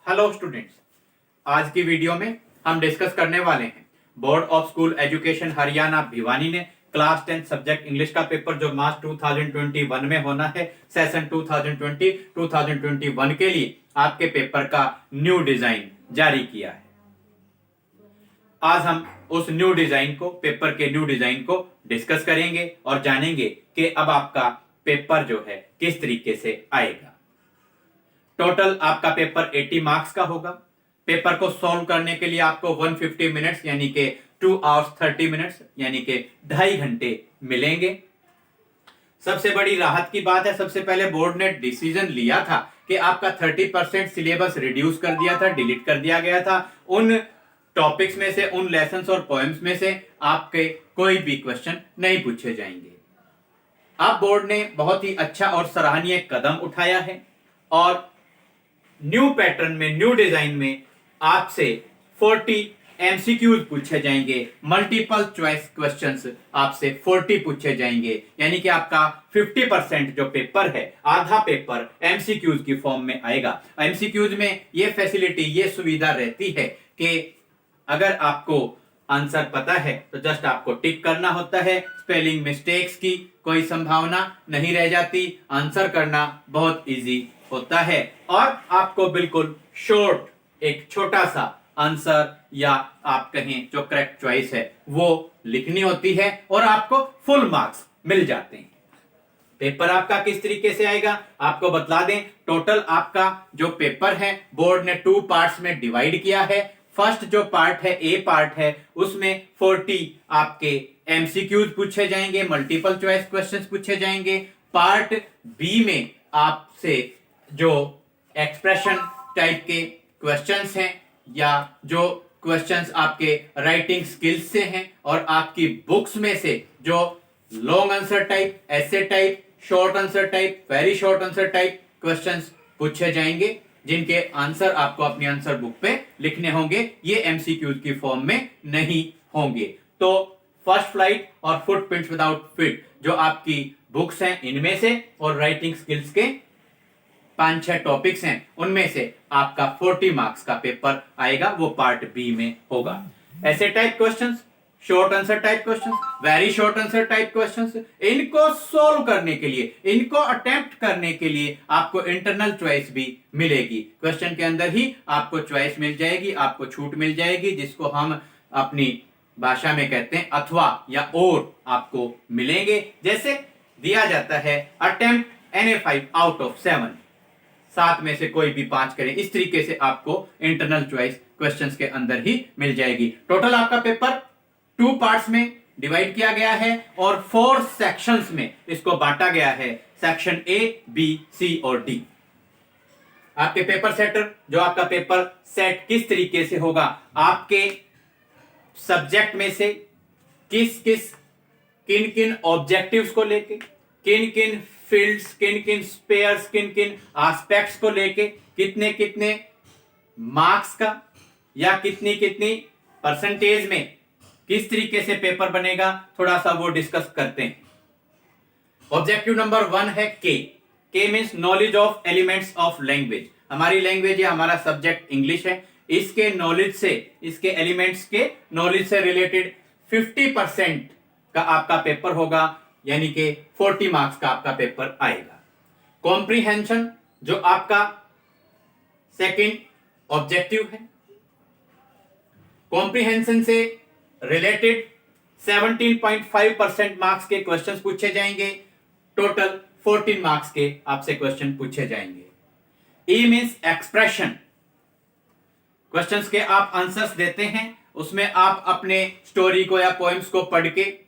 Hello students, आज की video में हम डिस्कस करने वाले हैं board of school education Haryana Bhiwani ने क्लास 10 सब्जेक्ट इंग्लिश का पेपर जो मार्च 2021 में होना है, सेशन 2020-2021 के लिए आपके पेपर का न्यू डिजाइन जारी किया है। आज हम उस न्यू डिजाइन को, पेपर के न्यू डिजाइन को डिस्कस करेंगे और जानेंगे कि अब आपका पेपर जो है किस तरीके से आएगा। टोटल आपका पेपर 80 मार्क्स का होगा। पेपर को सॉल्व करने के लिए आपको 150 मिनट्स यानी कि 2 hours 30 मिनट्स यानी कि 2.5 घंटे मिलेंगे। सबसे बड़ी राहत की बात है, सबसे पहले बोर्ड ने डिसीजन लिया था कि आपका 30% सिलेबस रिड्यूस कर दिया था, डिलीट कर दिया गया था। उन टॉपिक्स में से, उन लेसन्स और पोएम्स में से आपके कोई भी क्वेश्चन नहीं पूछे जाएंगे। अब बोर्ड ने बहुत ही अच्छा और सराहनीय कदम उठाया है और न्यू पैटर्न में, न्यू डिजाइन में आपसे 40 एमसीक्यूज पूछे जाएंगे। मल्टीपल चॉइस क्वेश्चंस आपसे 40 पूछे जाएंगे, यानी कि आपका 50% जो पेपर है, आधा पेपर एमसीक्यूज की फॉर्म में आएगा। एमसीक्यूज में ये फैसिलिटी, ये सुविधा रहती है कि अगर आपको आंसर पता है तो जस्ट आपको टिक करना होता है। स्पेलिंग मिस्टेक्स की कोई संभावना नहीं रह जाती। आंसर करना बहुत इजी होता है और आपको बिल्कुल शॉर्ट एक छोटा सा आंसर या आप कहें जो करेक्ट चॉइस है वो लिखनी होती है और आपको फुल मार्क्स मिल जाते हैं। पेपर आपका किस तरीके से आएगा आपको बतला दें। टोटल आपका जो पेपर है बोर्ड ने 2 पार्ट्स में डिवाइड किया है। फर्स्ट जो पार्ट है, ए पार्ट है, उसमें 40 आपके एमसीक्यूज पूछे जाएंगे, मल्टीपल चॉइस क्वेश्चंस पूछे जाएंगे। पार्ट बी में आपसे जो एक्सप्रेशन टाइप के क्वेश्चंस हैं या जो क्वेश्चंस आपके राइटिंग स्किल्स से हैं और आपकी बुक्स में से जो लॉन्ग आंसर टाइप, ऐसे type, short answer type, very short answer type questions पूछे जाएंगे, जिनके आंसर आपको अपनी आंसर बुक पे लिखने होंगे। ये एमसीक्यूज की फॉर्म में नहीं होंगे। तो फर्स्ट फ्लाइट और फुटप्रिंट्स विदाउट फिट जो आपकी बुक्स हैं इनमें से और राइटिंग स्किल्स के 5-6 टॉपिक्स हैं उनमें से आपका 40 मार्क्स का पेपर आएगा, वो पार्ट बी में होगा। ऐसे type questions, short answer type questions, very short answer type questions, इनको सोल्व करने के लिए, इनको अटेम्प्ट करने के लिए आपको इंटरनल चॉइस भी मिलेगी। क्वेश्चन के अंदर ही आपको चॉइस मिल जाएगी, आपको छूट मिल जाएगी, जिसको हम अपनी भाषा में कहते हैं अथवा या और आपको मिलेंगे। जैसे दिया जाता है अटेम्प्ट एनी 5 out of 7, 7 में से कोई भी 5 करें, इस तरीके से आपको इंटरनल चॉइस क्वेश्चंस के अंदर ही मिल जाएगी। टोटल आपका पेपर 2 पार्ट्स में डिवाइड किया गया है और 4 सेक्शंस में इसको बांटा गया है। सेक्शन ए, बी, सी और डी। आपके पेपर सेटर, जो आपका पेपर सेट किस तरीके से होगा, आपके सब्जेक्ट में से किन किन ऑब्जेक्टिव्स को लेके, किन किन फील्ड्स, किन किन स्पेयर्स, किन किन एस्पेक्ट्स को लेके कितने कितने मार्क्स का या कितनी कितनी परसेंटेज में किस तरीके से पेपर बनेगा, थोड़ा सा वो डिस्कस करते हैं। ऑब्जेक्टिव नंबर 1 है के means knowledge of elements of language. हमारी लैंग्वेज या हमारा सब्जेक्ट इंग्लिश है, इसके नॉलेज से, इसके एलिमेंट्स के नॉलेज से रिलेटेड 50% का आपका पेपर होगा, यानी कि 40 मार्क्स का आपका पेपर आएगा। कॉम्प्रीहेंशन जो आपका सेकंड ऑब्जेक्टिव है, कॉम्प्रीहेंशन से रिलेटेड 17.5% मार्क्स के क्वेश्चंस पूछे जाएंगे। टोटल 14 मार्क्स के आपसे क्वेश्चन पूछे जाएंगे। ई मींस एक्सप्रेशन, क्वेश्चंस के आप आंसर्स देते हैं, उसमें आप अपने स्टोरी को या पोएम्स को पढ़ के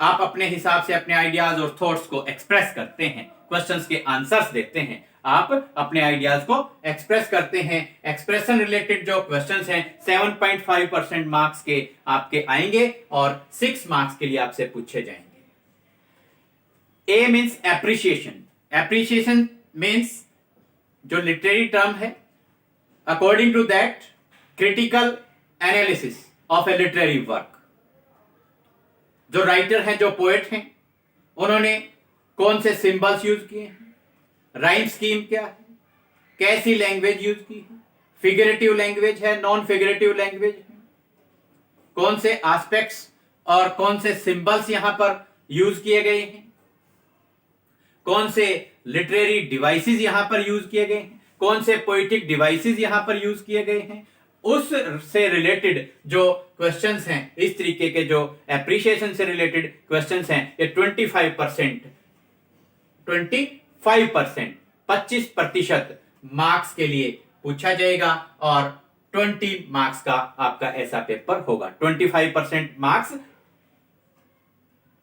आप अपने हिसाब से अपने आइडियाज और थॉट्स को एक्सप्रेस करते हैं, क्वेश्चंस के आंसर्स देते हैं, आप अपने आइडियाज को एक्सप्रेस करते हैं। एक्सप्रेशन रिलेटेड जो क्वेश्चंस हैं 7.5% मार्क्स के आपके आएंगे और 6 मार्क्स के लिए आपसे पूछे जाएंगे। A means appreciation. Appreciation means जो लिटरेरी टर्म है, according to that critical analysis of a literary work. जो राइटर हैं, जो पोएट हैं, उन्होंने कौन से सिंबल्स यूज किए हैं, राइम स्कीम क्या है, कैसी लैंग्वेज यूज की है, फिगरेटिव लैंग्वेज है, नॉन फिगरेटिव लैंग्वेज है, कौन से एस्पेक्ट्स और कौन से सिंबल्स यहां पर यूज किए गए हैं, कौन से लिटरेरी डिवाइसेस यहां पर यूज किए गए हैं, कौन से पोइटिक डिवाइसेस यहां पर यूज किए गए हैं, उस से रिलेटेड जो क्वेश्चंस हैं, इस तरीके के जो एप्रिसिएशन से रिलेटेड क्वेश्चंस हैं, ये 25% मार्क्स के लिए पूछा जाएगा और 20 मार्क्स का आपका ऐसा पेपर होगा। 25% मार्क्स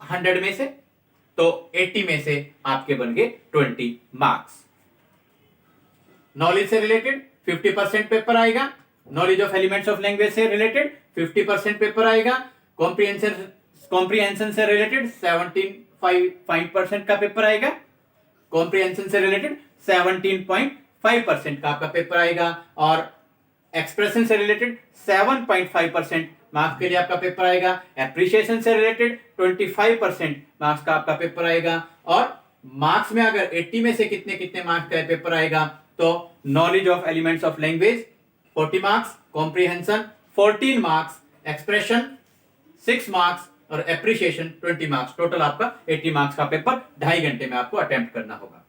100 में से, तो 80 में से आपके बन गए 20 मार्क्स। नॉलेज से रिलेटेड 50% पेपर आएगा, knowledge of elements of language से रिलेटेड 50% पेपर आएगा, कॉम्प्रिहेंशन से रिलेटेड 17.5% का पेपर आएगा, कॉम्प्रिहेंशन से रिलेटेड 17.5% का आपका पेपर आएगा, और एक्सप्रेशन से रिलेटेड 7.5% मार्क्स के लिए आपका पेपर आएगा, एप्रिसिएशन से रिलेटेड 25% मार्क्स का आपका पेपर आएगा, और मार्क्स में अगर 80 में से कितने कितने मार्क्स का पेपर आएगा, तो knowledge of elements of language 40 marks, comprehension 14 marks, expression 6 marks और एप्रिसिएशन 20 मार्क्स। टोटल आपका 80 मार्क्स का पेपर 2.5 घंटे में आपको अटेम्प्ट करना होगा।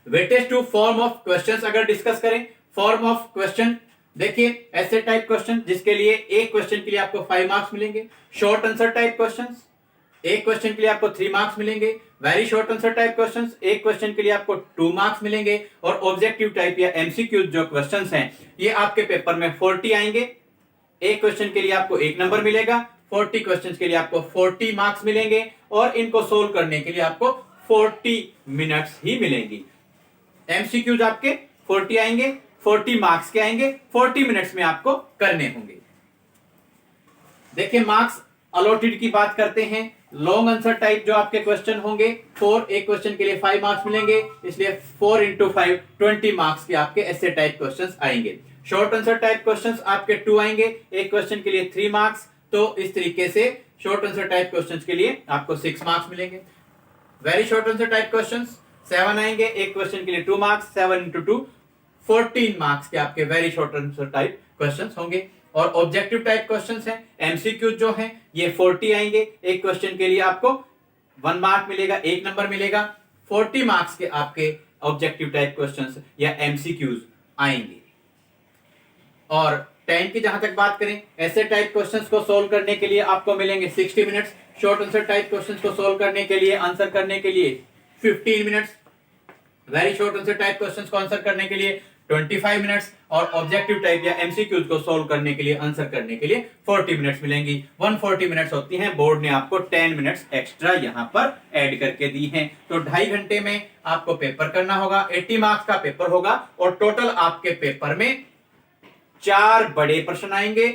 Weightage to form of questions अगर डिस्कस करें, फॉर्म ऑफ क्वेश्चन देखिए, ऐसे टाइप क्वेश्चन जिसके लिए एक क्वेश्चन के लिए आपको 5 मार्क्स मिलेंगे, शॉर्ट आंसर टाइप क्वेश्चंस एक क्वेश्चन के लिए आपको 3 मार्क्स मिलेंगे, very short answer type questions एक क्वेश्चन के लिए आपको 2 मार्क्स मिलेंगे, और ऑब्जेक्टिव टाइप या एमसीक्यू जो क्वेश्चंस हैं ये आपके पेपर में 40 आएंगे। एक क्वेश्चन के लिए आपको 1 नंबर मिलेगा, 40 क्वेश्चंस के लिए आपको 40 मार्क्स मिलेंगे, और इनको सोल्व करने के लिए आपको 40 मिनट्स ही मिलेंगी। एमसीक्यूज आपके 40 आएंगे, 40 मार्क्स के आएंगे, 40 मिनट्स में आपको करने होंगे। देखिए मार्क्स अलॉटेड की बात करते हैं, लॉन्ग आंसर टाइप जो आपके क्वेश्चन होंगे 4, एक क्वेश्चन के लिए 5 मार्क्स मिलेंगे, इसलिए 4 × 5 20 मार्क्स के आपके ऐसे टाइप क्वेश्चंस आएंगे। शॉर्ट आंसर टाइप क्वेश्चंस आपके 2 आएंगे, एक क्वेश्चन के लिए 3 मार्क्स, तो इस तरीके से शॉर्ट आंसर टाइप क्वेश्चंस के लिए आपको 6 मार्क्स मिलेंगे। Very short answer type questions 7 आएंगे, एक क्वेश्चन के लिए 2 मार्क्स, 7 × 2 14 मार्क्स के आपके very short answer type questions होंगे। और ऑब्जेक्टिव टाइप क्वेश्चंस हैं, एमसीक्यू जो हैं ये 40 आएंगे, एक क्वेश्चन के लिए आपको 1 मार्क मिलेगा, 1 नंबर मिलेगा, 40 मार्क्स के आपके ऑब्जेक्टिव टाइप क्वेश्चंस या एमसीक्यूज आएंगे। और टाइम की जहां तक बात करें, ऐसे टाइप क्वेश्चंस को सोल्व करने के लिए आपको मिलेंगे 60 minutes, short answer type questions को सोल्व करने के लिए, आंसर करने के लिए 15 minutes, very short answer type questions को आंसर करने के लिए 25 मिनट्स, और ऑब्जेक्टिव टाइप या एमसीक्यूज को सोल्व करने के लिए, आंसर करने के लिए 40 मिनट्स मिलेंगी। 140 मिनट्स होती हैं, बोर्ड ने आपको 10 मिनट्स एक्स्ट्रा यहां पर ऐड करके दी हैं, तो 2.5 घंटे में आपको पेपर करना होगा। 80 मार्क्स का पेपर होगा, और टोटल आपके पेपर में 4 बड़े प्रश्न आएंगे,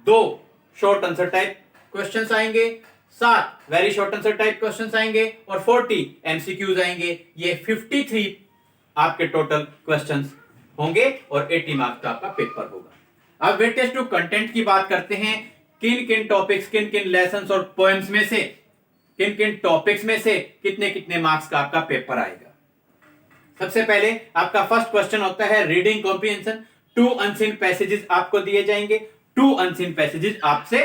2 शॉर्ट आंसर टाइप क्वेश्चंस आएंगे, 7 very short answer type questions आएंगे, और 40 एमसीक्यूज आएंगे। ये 53 आपके टोटल क्वेश्चंस होंगे, और 80 मार्क्स का आपका पेपर होगा। अब वेटेज टू कंटेंट की बात करते हैं, किन किन टॉपिक्स, किन किन लेसन्स और पोएम्स में से, किन किन टॉपिक्स में से कितने कितने मार्क्स का आपका पेपर आएगा। सबसे पहले आपका फर्स्ट क्वेश्चन होता है रीडिंग कॉम्प्रिहेंशन। 2 अनसीन पैसेजेस आपको दिए जाएंगे, 2 अनसीन पैसेजेस आपसे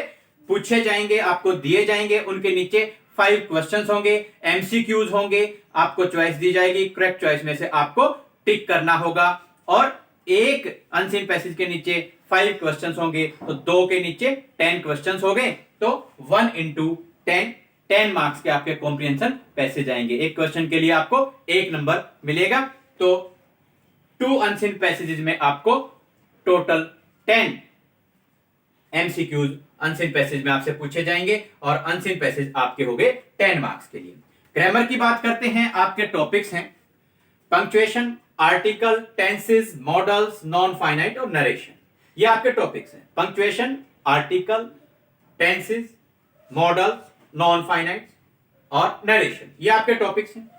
पूछे जाएंगे, आपको दिए जाएंगे, उनके नीचे 5 क्वेश्चंस होंगे, एमसीक्यूज होंगे, आपको चॉइस दी जाएगी, करेक्ट चॉइस में से आपको टिक करना होगा, और एक अनसीन पैसेज के नीचे 5 क्वेश्चंस होंगे, तो 2 के नीचे 10 क्वेश्चंस हो गए, तो 1 × 10 मार्क्स के आपके कॉम्प्रिहेंशन पैसेज आएंगे। एक क्वेश्चन के लिए आपको 1 नंबर मिलेगा, तो 2 अनसीन पैसेजेस में आपको टोटल 10 एमसीक्यूज अनसीन पैसेज में आपसे पूछे जाएंगे, और अनसीन पैसेज आपके हो गए 10 मार्क्स के लिए। ग्रामर की बात करते हैं, आपके टॉपिक्स हैं punctuation, article, tenses, models, non finite और नरेशन। ये आपके टॉपिक्स हैं, punctuation, article, tenses, models, non finite और नरेशन, ये आपके टॉपिक्स हैं।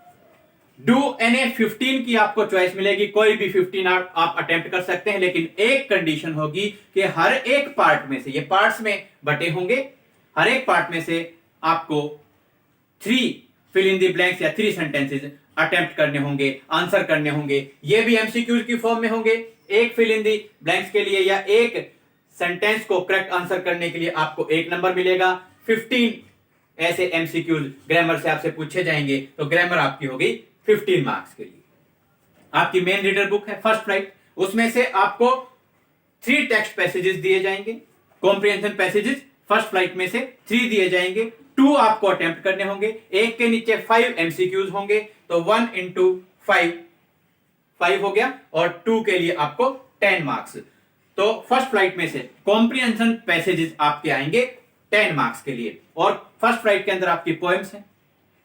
डू एनी 15 की आपको चॉइस मिलेगी, कोई भी 15 आप अटेम्प्ट कर सकते हैं, लेकिन एक कंडीशन होगी कि हर एक पार्ट में से, ये पार्ट्स में बटे होंगे, हर एक पार्ट में से आपको 3 फिल इन द ब्लैंक्स या 3 सेंटेंसेस अटेम्प्ट करने होंगे, आंसर करने होंगे। ये भी एमसीक्यूज की फॉर्म में होंगे। एक फिल इन दी ब्लैंक्स के लिए या एक सेंटेंस को करेक्ट आंसर करने के लिए आपको 1 नंबर मिलेगा। 15 ऐसे एमसीक्यूज ग्रामर से आपसे पूछे जाएंगे, तो ग्रामर आपकी हो गई 15 मार्क्स के लिए। आपकी मेन रीडर बुक है फर्स्ट फ्लाइट, उसमें से आपको 3 टेक्स्ट पैसेजेस दिए जाएंगे। कॉम्प्रिहेंशन पैसेजेस फर्स्ट फ्लाइट में से 3 दिए जाएंगे। 2 आपको अटेम्प्ट करने होंगे, एक के नीचे 5 एमसीक्यूज होंगे, तो 1 इंटू 5 हो गया, और 2 के लिए आपको 10 मार्क्स। तो फर्स्ट फ्लाइट में से कॉम्प्रिहेंशन पैसेजेस आपके आएंगे 10 मार्क्स के लिए। और फर्स्ट फ्लाइट के अंदर आपकी पोएम्स हैं,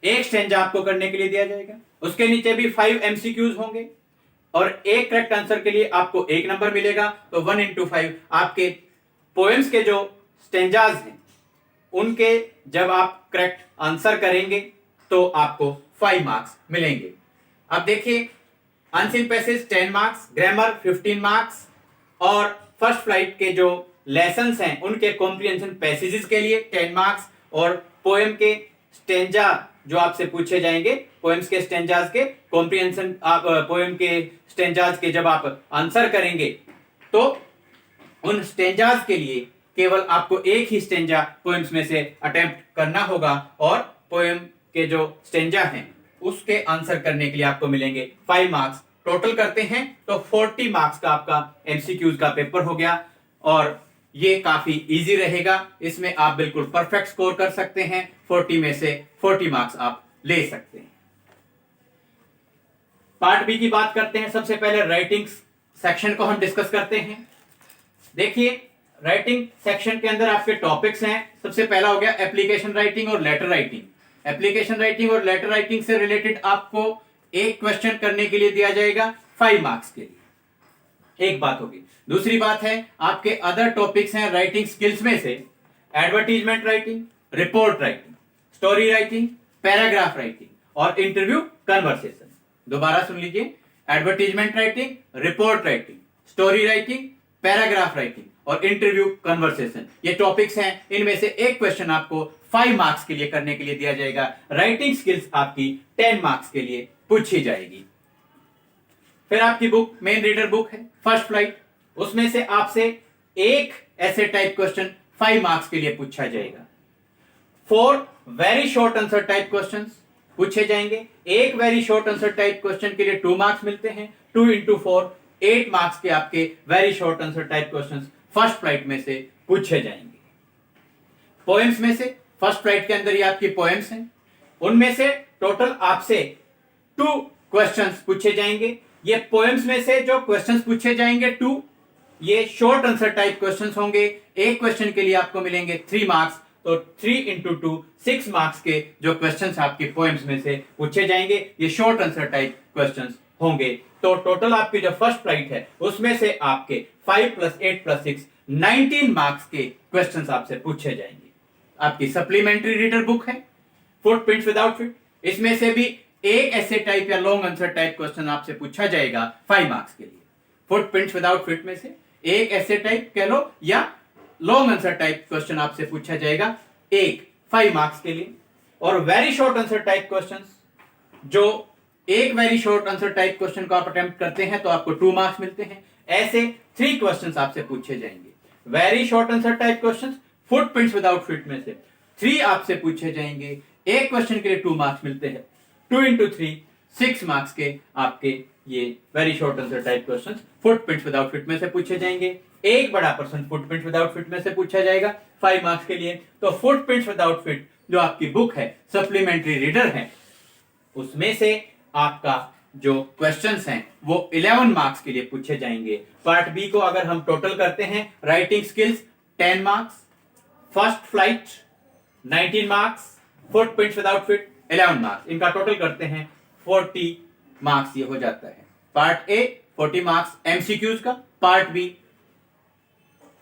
एक स्टेंजा आपको करने के लिए दिया जाएगा, उसके नीचे भी 5 एमसीक्यूज होंगे, और एक करेक्ट आंसर के लिए आपको 1 नंबर मिलेगा। तो 1 इंटू 5 आपके पोएम्स के जो स्टेंजाज हैं उनके जब आप करेक्ट आंसर करेंगे तो आपको 5 मार्क्स मिलेंगे। अब देखिए, unseen passage 10 marks, grammar 15 marks, और फर्स्ट फ्लाइट के जो लेसन्स हैं उनके कॉम्प्रिहेंशन पैसेजेस के लिए 10 मार्क्स, और पोएम के स्टेंजा जो आपसे पूछे जाएंगे, पोएम्स के स्टेंजाज के कॉम्प्रिहेंशन, पोएम के स्टेंजाज के जब आप आंसर करेंगे तो उन स्टेंजाज के लिए केवल आपको एक ही स्टेंजा पोएम्स में से अटेम्प्ट करना होगा, और पोएम के जो स्टेंजा हैं उसके आंसर करने के लिए आपको मिलेंगे 5 मार्क्स। टोटल करते हैं तो 40 मार्क्स का आपका एमसीक्यूज का पेपर हो गया, और ये काफी इजी रहेगा। इसमें आप बिल्कुल परफेक्ट स्कोर कर सकते हैं, 40 में से 40 मार्क्स आप ले सकते हैं। पार्ट बी की बात करते हैं। सबसे पहले राइटिंग सेक्शन को हम डिस्कस करते हैं। देखिए, राइटिंग सेक्शन के अंदर आपके टॉपिक्स हैं। सबसे पहला हो गया एप्लीकेशन राइटिंग और लेटर राइटिंग। एप्लीकेशन राइटिंग और लेटर राइटिंग से रिलेटेड आपको एक क्वेश्चन करने के लिए दिया जाएगा 5 मार्क्स के लिए, एक बात होगी। दूसरी बात है, आपके अदर टॉपिक्स हैं राइटिंग स्किल्स में से advertisement writing, report writing, story writing, paragraph writing और इंटरव्यू कन्वर्सेशन। दोबारा सुन लीजिए, advertisement writing, report writing, story writing, paragraph writing और इंटरव्यू कन्वर्सेशन, ये टॉपिक्स हैं। इनमें से एक क्वेश्चन आपको 5 मार्क्स के लिए करने के लिए दिया जाएगा। राइटिंग स्किल्स आपकी 10 मार्क्स के लिए पूछी जाएगी। फिर आपकी बुक मेन रीडर बुक है फर्स्ट फ्लाइट, उसमें से आपसे एक ऐसे टाइप क्वेश्चन 5 मार्क्स के लिए पूछा जाएगा। 4 very short answer type questions पूछे जाएंगे। एक very short answer type question के लिए 2 मार्क्स मिलते हैं। 2 इंटू 4 8 मार्क्स के आपके very short answer type questions first flight में से पूछे जाएंगे। पोएम्स में से फर्स्ट फ्लाइट के अंदर ये आपकी पोएम्स हैं, उनमें से टोटल आपसे 2 क्वेश्चंस पूछे जाएंगे। ये पोएम्स में से जो क्वेश्चंस पूछे जाएंगे 2, ये शॉर्ट आंसर टाइप क्वेश्चंस होंगे। एक क्वेश्चन के लिए आपको मिलेंगे 3 मार्क्स, तो 3 इंटू 2 6 मार्क्स के जो क्वेश्चंस आपके पोएम्स में से पूछे जाएंगे, ये शॉर्ट आंसर टाइप क्वेश्चंस होंगे। तो टोटल आपकी जो फर्स्ट फ्लाइट है उसमें से आपके 5 + 8 + 6 19 मार्क्स के क्वेश्चंस आपसे पूछे जाएंगे। आपकी सप्लीमेंट्री रीडर बुक है फुटप्रिंट्स विदाउट फिट, इसमें से भी एक ऐसे टाइप या लॉन्ग आंसर टाइप क्वेश्चन आपसे पूछा जाएगा 5 मार्क्स के लिए। फुटप्रिंट्स विदाउट फिट में से एक ऐसे टाइप कह लो या लॉन्ग आंसर टाइप क्वेश्चन आपसे पूछा जाएगा, एक 5 मार्क्स के लिए। और very short answer type questions, जो एक very short answer type question को आप अटेम्प्ट करते हैं तो आपको 2 मार्क्स मिलते हैं। ऐसे 3 क्वेश्चंस आपसे पूछे जाएंगे। Very short answer type questions footprints without fit में से 3 आपसे पूछे जाएंगे। एक क्वेश्चन के लिए 2 मार्क्स मिलते हैं। 2 इंटू 3 6 मार्क्स के आपके ये very short answer type questions footprints without fit में से पूछे जाएंगे। एक बड़ा पर्सन फुटप्रिंट्स विदाउट फिट में से पूछा जाएगा 5 मार्क्स के लिए। तो फुटप्रिंट्स विदाउट फिट जो आपकी बुक है सप्लीमेंट्री रीडर है, उसमें से आपका जो क्वेश्चंस हैं वो 11 मार्क्स के लिए पूछे जाएंगे। पार्ट बी को अगर हम टोटल करते हैं, writing skills 10 marks, first flight 19 marks, footprints without fit 11 marks, इनका टोटल करते हैं 40 मार्क्स ये हो जाता है। पार्ट ए 40 मार्क्स एमसीक्यूज का, पार्ट बी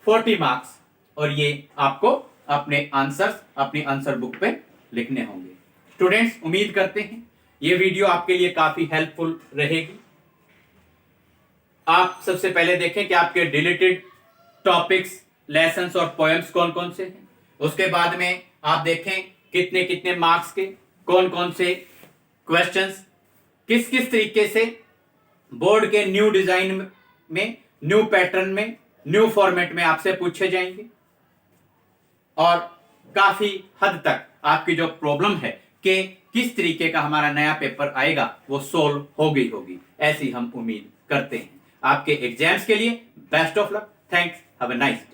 40 मार्क्स, और ये आपको अपने आंसर्स अपनी आंसर बुक पे लिखने होंगे। स्टूडेंट्स, उम्मीद करते हैं ये वीडियो आपके लिए काफी हेल्पफुल रहेगी। आप सबसे पहले देखें कि आपके डिलीटेड टॉपिक्स, लेसन्स और पोएम्स कौन कौन से हैं। उसके बाद में आप देखें कितने कितने मार्क्स के कौन कौन से क्वेश्चंस किस किस तरीके से बोर्ड के न्यू डिजाइन में, न्यू पैटर्न में, न्यू फॉर्मेट में आपसे पूछे जाएंगे और काफी हद तक आपकी जो प्रॉब्लम है कि किस तरीके का हमारा नया पेपर आएगा वो सोल्व हो गई होगी, ऐसी हम उम्मीद करते हैं। आपके एग्जाम्स के लिए best of luck. Thanks, have a nice day.